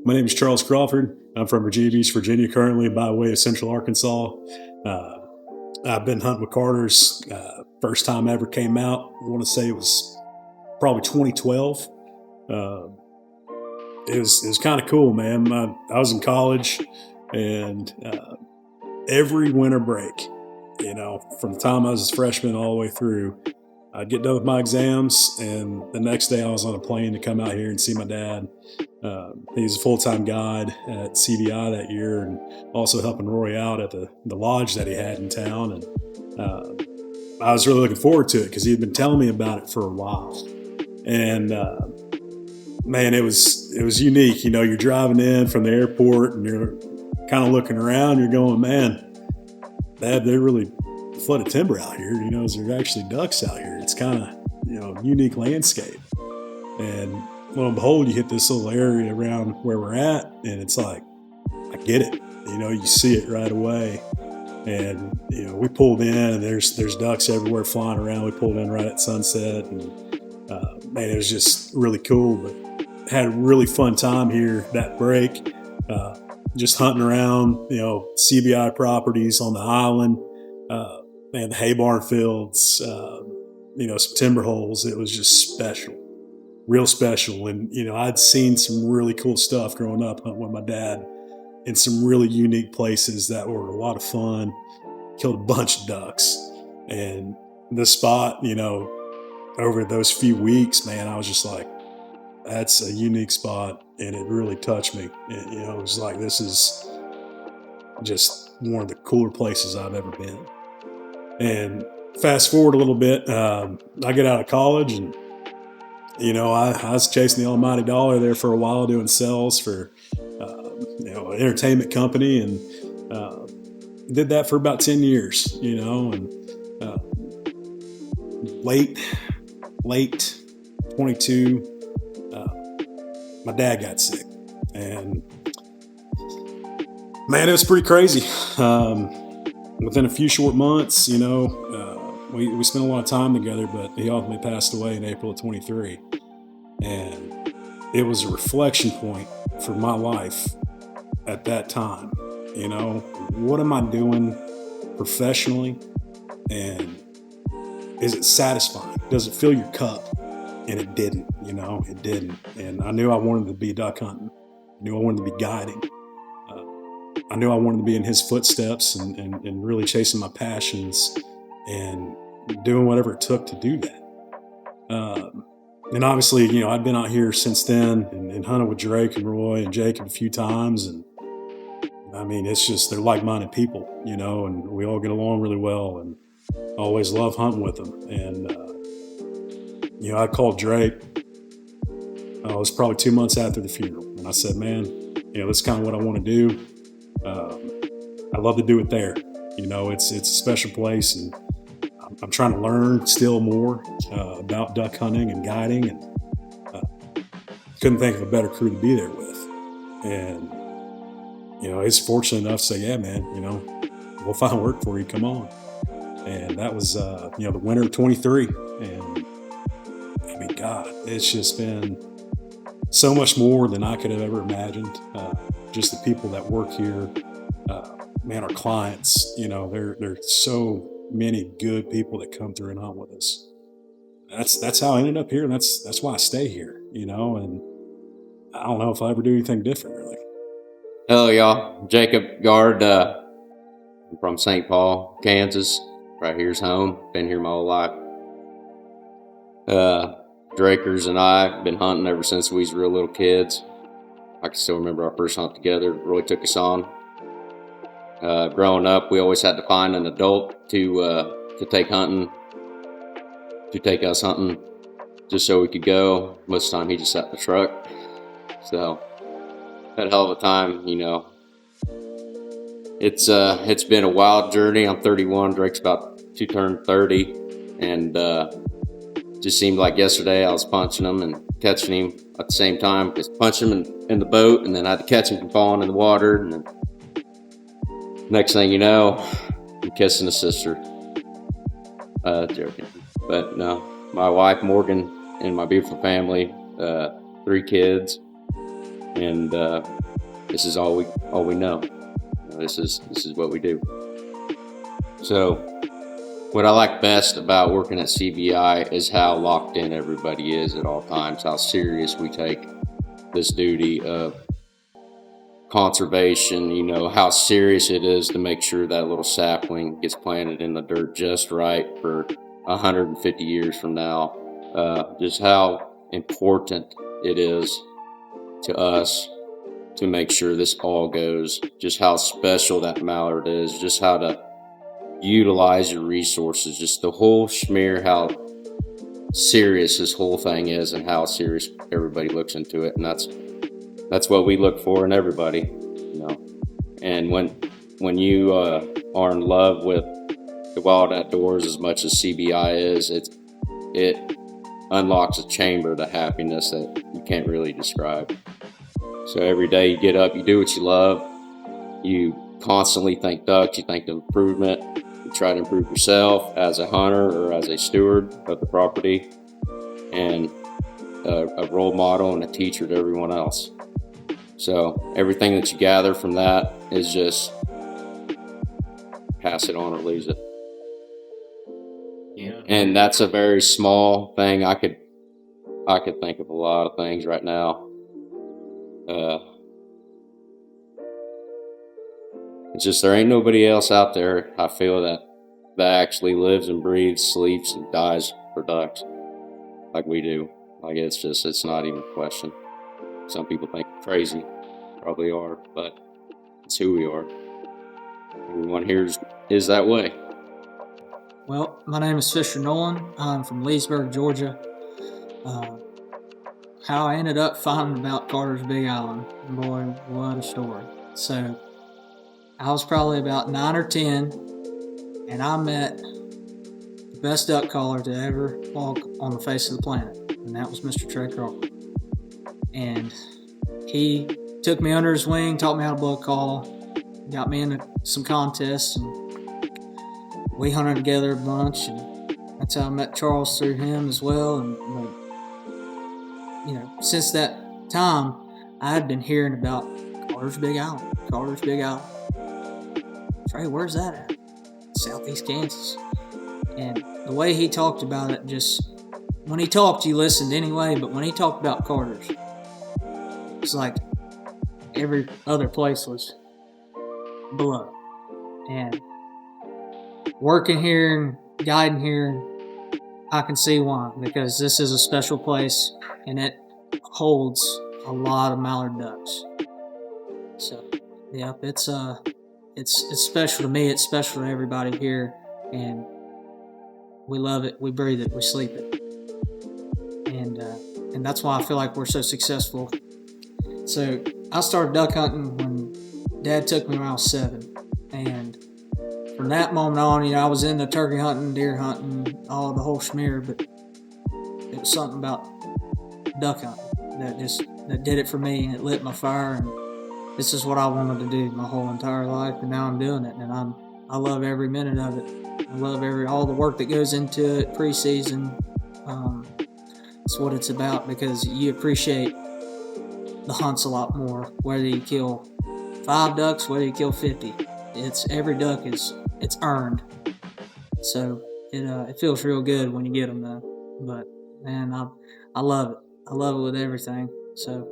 My name is Charles Crawford. I'm from Virginia Beach, Virginia, currently by way of Central Arkansas. I've been hunting with Carter's. First time I ever came out, I want to say it was probably 2012. It was kind of cool, man. I was in college, and every winter break, from the time I was a freshman all the way through, I'd get done with my exams, and the next day I was on a plane to come out here and see my dad. He was a full-time guide at CBI that year, and also helping Roy out at the lodge that he had in town. And I was really looking forward to it because he had been telling me about it for a while. And man, it was unique. You're driving in from the airport and you're kind of looking around. You're going, man, they really flooded timber out here. There's actually ducks out here. It's kind of unique landscape. And lo and behold, you hit this little area around where we're at, and it's like, I get it. You see it right away. And we pulled in, and there's ducks everywhere flying around. We pulled in right at sunset, and man, it was just really cool. But had a really fun time here that break, just hunting around, CBI properties on the island, and the hay barn fields, some timber holes. It was just special. Real special. And, I'd seen some really cool stuff growing up hunting with my dad in some really unique places that were a lot of fun. Killed a bunch of ducks. And this spot, over those few weeks, man, I was just like, that's a unique spot. And it really touched me. It was like, this is just one of the cooler places I've ever been. And fast forward a little bit, I get out of college, and I was chasing the almighty dollar there for a while, doing sales for, an entertainment company, and did that for about 10 years, and late 22, my dad got sick, and man, it was pretty crazy. Within a few short months, we spent a lot of time together, but he ultimately passed away in April of 23. And it was a reflection point for my life at that time. What am I doing professionally? And is it satisfying? Does it fill your cup? And it didn't, it didn't. And I knew I wanted to be duck hunting. I knew I wanted to be guiding. I knew I wanted to be in his footsteps and really chasing my passions and doing whatever it took to do that. And obviously, I'd been out here since then and hunted with Drake and Roy and Jacob a few times. And I mean, it's just, they're like-minded people, and we all get along really well, and I always love hunting with them. And, I called Drake. It was probably 2 months after the funeral. And I said, man, this is kind of what I want to do. I'd love to do it there. It's a special place, and I'm trying to learn still more about duck hunting and guiding, and couldn't think of a better crew to be there with. And he's fortunate enough to say, yeah, man, we'll find work for you, come on. And that was the winter of 23. And I mean, God, it's just been so much more than I could have ever imagined. Just the people that work here, man, our clients, there's so many good people that come through and hunt with us. That's how I ended up here, and that's why I stay here, and I don't know if I ever do anything different, really. Hello, y'all. Jacob Gard. I'm from St. Paul, Kansas. Right here's home. Been here my whole life. Drakers and I have been hunting ever since we was real little kids. I can still remember our first hunt together. Roy took us on. Growing up, we always had to find an adult to take us hunting, just so we could go. Most of the time, he just sat in the truck. So, had a hell of a time, It's been a wild journey. I'm 31. Drake's about to turn 30, and just seemed like yesterday I was punching him and catching him at the same time. Just punching him in the boat, and then I had to catch him from falling in the water. And then next thing you know, I'm kissing his sister. Joking. But no, my wife Morgan and my beautiful family, 3 kids, and this is all we know. This is what we do. So what I like best about working at CBI is how locked in everybody is at all times, how serious we take this duty of conservation, how serious it is to make sure that little sapling gets planted in the dirt just right for 150 years from now. Just how important it is to us to make sure this all goes, just how special that mallard is, just how to utilize your resources, just the whole schmear, how serious this whole thing is and how serious everybody looks into it. And that's what we look for in everybody, And when you are in love with the wild outdoors as much as CBI is, it unlocks a chamber to happiness that you can't really describe. So every day you get up, you do what you love, you constantly think ducks, you think of improvement, you try to improve yourself as a hunter or as a steward of the property, and a role model and a teacher to everyone else. So everything that you gather from that is just pass it on or lose it. Yeah. And that's a very small thing. I could think of a lot of things right now. It's just there ain't nobody else out there, I feel, that actually lives and breathes, sleeps and dies for ducks like we do. Like it's not even a question. Some people think crazy, probably are, but it's who we are. Everyone here is that way. Well, my name is Fisher Noland. I'm from Leesburg, Georgia. How I ended up finding about Carter's Big Island, boy, what a story. So, I was probably about 9 or 10, and I met the best duck caller to ever walk on the face of the planet, and that was Mr. Trey Crawford. And he took me under his wing, taught me how to blow a call, got me into some contests, and we hunted together a bunch, and that's how I met Charles through him as well. And since that time, I had been hearing about Carter's Big Island. Trey, where's that at? Southeast Kansas. And the way he talked about it, just when he talked, you listened anyway, but when he talked about Carter's, it was like every other place was below. And working here and guiding here, I can see why, because this is a special place and it holds a lot of mallard ducks. So, yeah, it's special to me. It's special to everybody here, and we love it. We breathe it. We sleep it, and that's why I feel like we're so successful. So I started duck hunting when Dad took me when I was 7, and from that moment on, I was into turkey hunting, deer hunting, the whole schmear, but it was something about duck hunting that did it for me, and it lit my fire, and this is what I wanted to do my whole entire life, and now I'm doing it, and I love every minute of it. I love all the work that goes into it, preseason. It's what it's about, because you appreciate the hunts a lot more, whether you kill 5 ducks, whether you kill 50. Every duck it's earned. So it feels real good when you get them though. But man, I love it. I love it with everything. So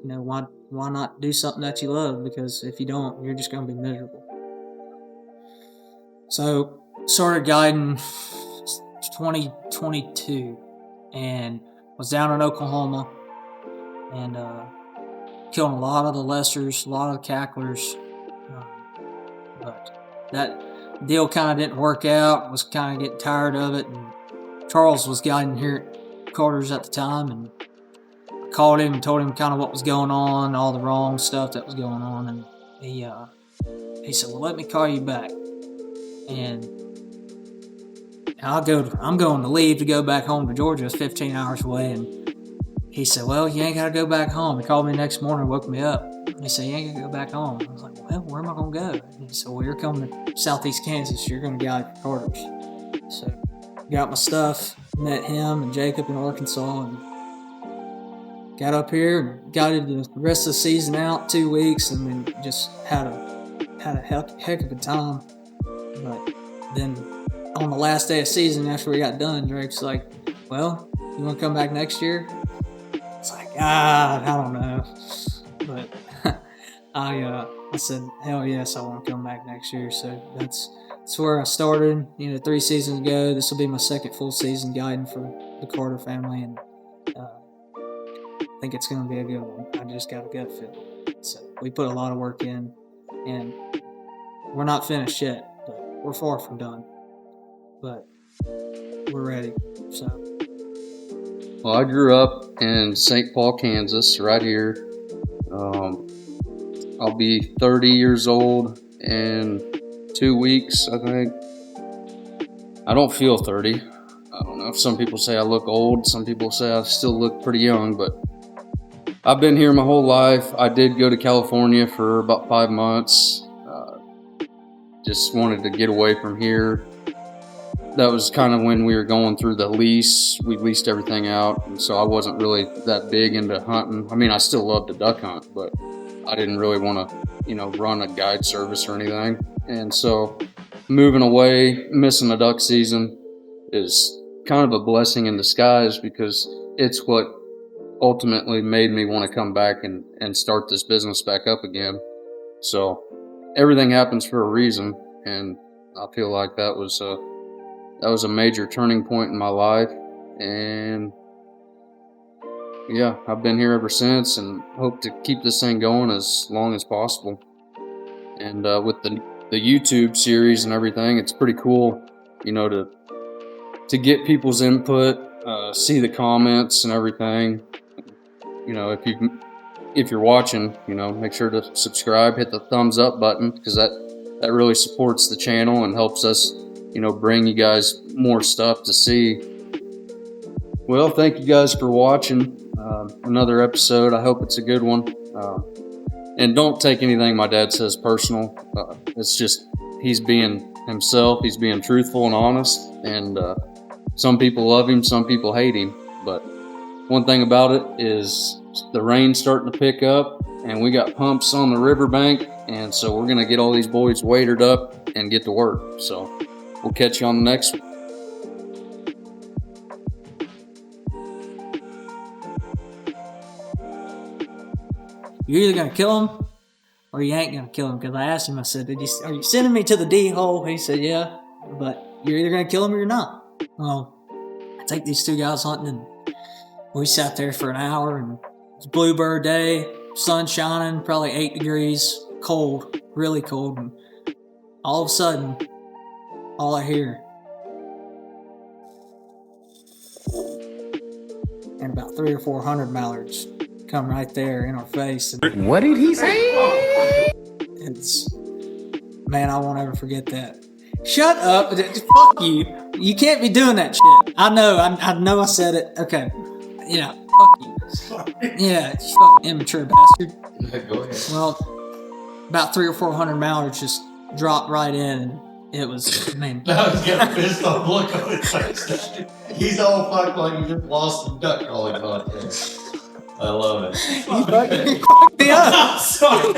why not do something that you love? Because if you don't, you're just gonna be miserable. So started guiding 2022 and was down in Oklahoma and killing a lot of the lessers, a lot of the cacklers. But that deal kind of didn't work out. Was kind of getting tired of it. And Charles was guiding here at Carter's at the time, and I called him and told him kind of what was going on, all the wrong stuff that was going on, and he said, "Well, let me call you back." And I'm going to leave to go back home to Georgia. It's 15 hours away, and he said, "Well, you ain't got to go back home." He called me the next morning, woke me up. He said, "You ain't got to go back home." I was like, "Well, where am I going to go?" And he said, "Well, you're coming to Southeast Kansas. You're going to guide for Carter's." So got my stuff, met him and Jacob in Arkansas, and got up here and got the rest of the season out, 2 weeks, and then just had a heck of a time. But then on the last day of season, after we got done, Drake's like, "Well, you want to come back next year?" It's like, I don't know. But I said, hell yes, I want to come back next year. So that's where I started, 3 seasons ago. This will be my second full season guiding for the Carter family, and I think it's going to be a good one. I just got a gut feel. So we put a lot of work in, and we're not finished yet, but we're far from done. But we're ready. So. Well, I grew up in St. Paul, Kansas, right here. I'll be 30 years old in 2 weeks, I think. I don't feel 30. I don't know if some people say I look old. Some people say I still look pretty young, but I've been here my whole life. I did go to California for about 5 months. Just wanted to get away from here. That was kind of when we were going through the lease. We leased everything out, and so I wasn't really that big into hunting. I mean, I still love to duck hunt, but I didn't really want to, run a guide service or anything. And so moving away, missing a duck season is kind of a blessing in disguise, because it's what ultimately made me want to come back and start this business back up again. So everything happens for a reason, and I feel like that was a major turning point in my life. And yeah, I've been here ever since, and hope to keep this thing going as long as possible. And with the YouTube series and everything, it's pretty cool, to get people's input, see the comments and everything. If you're watching, make sure to subscribe, hit the thumbs up button, because that really supports the channel and helps us, bring you guys more stuff to see. Well, thank you guys for watching another episode. I hope it's a good one. And don't take anything my dad says personal. It's just, he's being himself. He's being truthful and honest. And some people love him, some people hate him. But one thing about it is the rain's starting to pick up, and we got pumps on the riverbank. And so we're going to get all these boys waitered up and get to work. So we'll catch you on the next one. You're either going to kill him or you ain't going to kill him. Because I asked him, I said, are you sending me to the D-hole? He said, yeah, but you're either going to kill him or you're not. Well, I take these 2 guys hunting, and we sat there for an hour, and it's bluebird day, sun shining, probably 8 degrees, cold, really cold. And all of a sudden, all I hear, and about 300 or 400 mallards come right there in our face. And what did he say? Man, I won't ever forget that. Shut up. Fuck you. You can't be doing that shit. I know I said it. Okay. Yeah, fuck you. Yeah, you fucking immature bastard. Go ahead. Well, about 300 or 400 mallards just dropped right in, and it was, man. Now he's got a pissed off look on his face. He's all fucked like he just lost the duck calling contest. I love it. You fucked me up. Sorry.